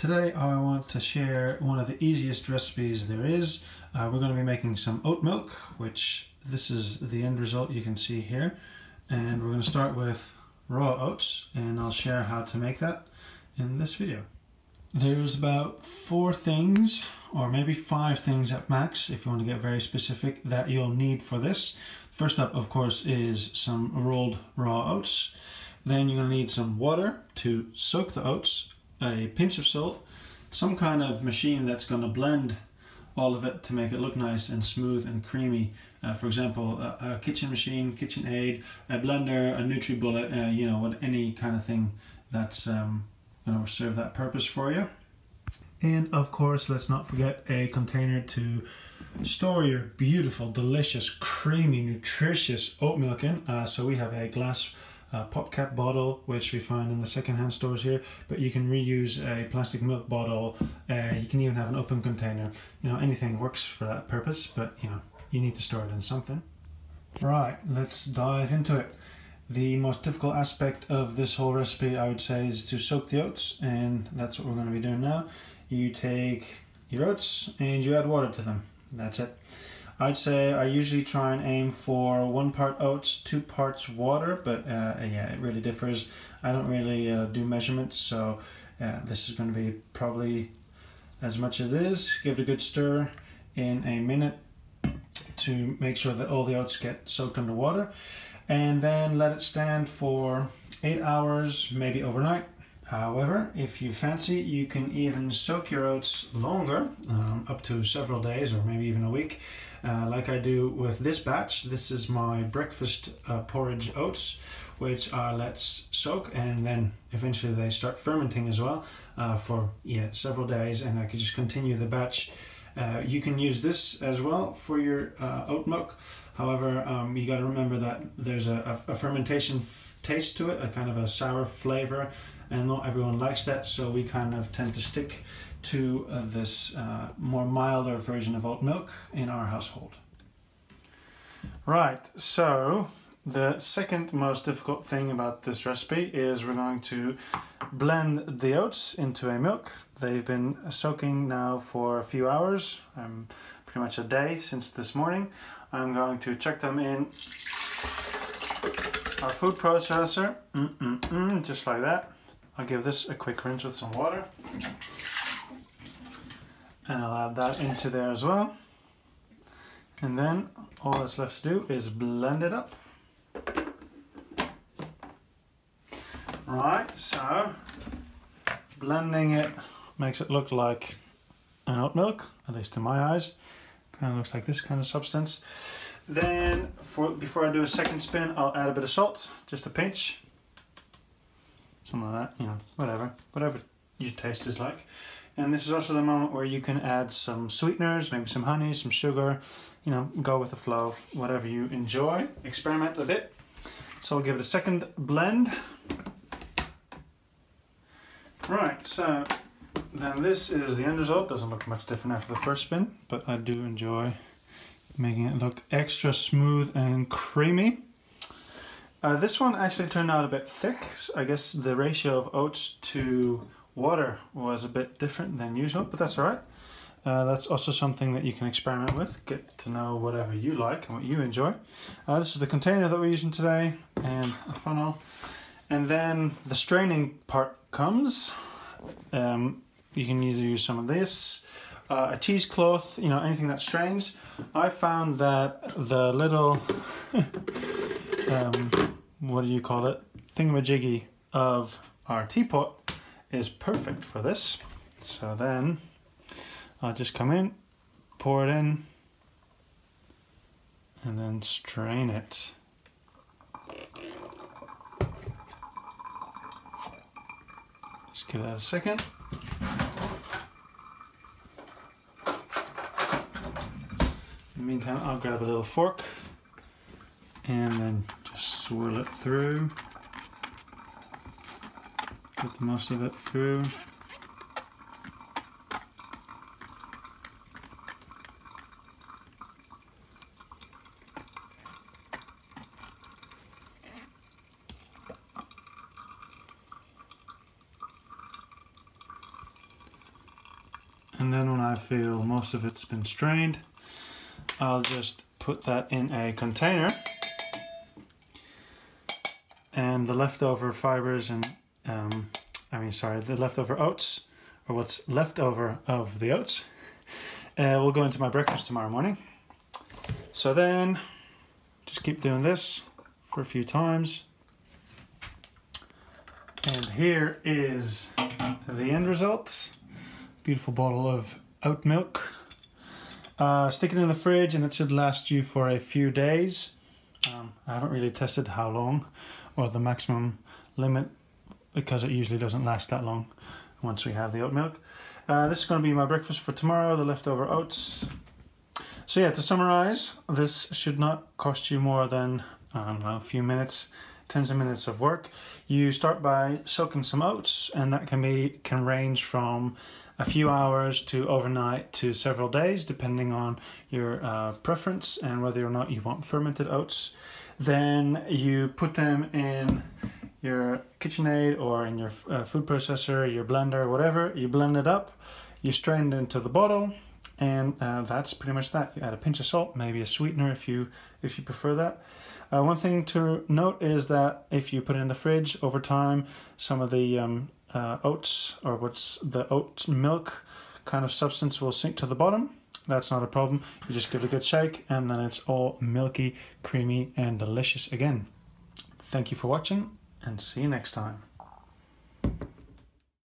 Today I want to share one of the easiest recipes there is. We're going to be making some oat milk, which this is the end result you can see here. And we're going to start with raw oats, and I'll share how to make that in this video. There's about 4 things, or maybe 5 things at max, if you want to get very specific, that you'll need for this. First up, of course, is some rolled raw oats. Then you're going to need some water to soak the oats, a pinch of salt, some kind of machine that's going to blend all of it to make it look nice and smooth and creamy. For example, a kitchen machine, KitchenAid, a blender, a NutriBullet, you know, any kind of thing that's going to serve that purpose for you. And of course, let's not forget a container to store your beautiful, delicious, creamy, nutritious oat milk in. So we have a glass pop cap bottle, which we find in the secondhand stores here, but you can reuse a plastic milk bottle. You can even have an open container. You know, anything works for that purpose, but you know, you need to store it in something. Right, let's dive into it. The most difficult aspect of this whole recipe, I would say, is to soak the oats, and that's what we're going to be doing now. You take your oats and you add water to them. That's it. I'd say I usually try and aim for 1 part oats, 2 parts water, but yeah, it really differs. I don't really do measurements, so this is going to be probably as much as it is. Give it a good stir in a minute to make sure that all the oats get soaked under water, and then let it stand for 8 hours, maybe overnight. However, if you fancy, you can even soak your oats longer, up to several days or maybe even a week, like I do with this batch. This is my breakfast porridge oats, which I let soak, and then eventually they start fermenting as well for several days, and I can just continue the batch. You can use this as well for your oat milk. However, you got to remember that there's a fermentation taste to it, a kind of a sour flavor, and not everyone likes that, so we kind of tend to stick to this more milder version of oat milk in our household. Right, so the second most difficult thing about this recipe is we're going to blend the oats into a milk. They've been soaking now for a few hours, pretty much a day since this morning. I'm going to chuck them in our food processor, just like that. I'll give this a quick rinse with some water, and I'll add that into there as well. And then all that's left to do is blend it up. Right, so blending it makes it look like an oat milk, at least in my eyes. Kind of looks like this kind of substance. Then, before I do a second spin, I'll add a bit of salt, just a pinch. Something like that, you know, whatever your taste is like. And this is also the moment where you can add some sweeteners, maybe some honey, some sugar, you know, go with the flow, whatever you enjoy. Experiment a bit. So I'll give it a second blend. Right, so then this is the end result. Doesn't look much different after the first spin, but I do enjoy making it look extra smooth and creamy. This one actually turned out a bit thick. I guess the ratio of oats to water was a bit different than usual, but that's all right. That's also something that you can experiment with, get to know whatever you like and what you enjoy. This is the container that we're using today, and a funnel. And then the straining part comes. You can either use some of this, a cheesecloth, you know, anything that strains. I found that the little what do you call it, thingamajiggy of our teapot is perfect for this. So then I'll just come in, pour it in, and then strain it. Just give that a second. In the meantime, I'll grab a little fork and then just swirl it through. Get the most of it through. And then when I feel most of it's been strained, I'll just put that in a container. And the leftover fibers and, the leftover oats, or what's left over of the oats, will go into my breakfast tomorrow morning. So then, just keep doing this for a few times. And here is the end result. Beautiful bottle of oat milk. Stick it in the fridge and it should last you for a few days. I haven't really tested how long or the maximum limit, because it usually doesn't last that long once we have the oat milk. This is going to be my breakfast for tomorrow, the leftover oats. So yeah, to summarize, this should not cost you more than a few minutes, tens of minutes of work. You start by soaking some oats, and that can range from a few hours to overnight to several days, depending on your preference and whether or not you want fermented oats. Then you put them in your KitchenAid or in your food processor, your blender, whatever. You blend it up, you strain it into the bottle, and that's pretty much that. You add a pinch of salt, maybe a sweetener if you prefer that. One thing to note is that if you put it in the fridge over time, some of the oats, or what's the oat milk kind of substance, will sink to the bottom. That's not a problem. You just give it a good shake and then it's all milky, creamy and delicious again. Thank you for watching and see you next time.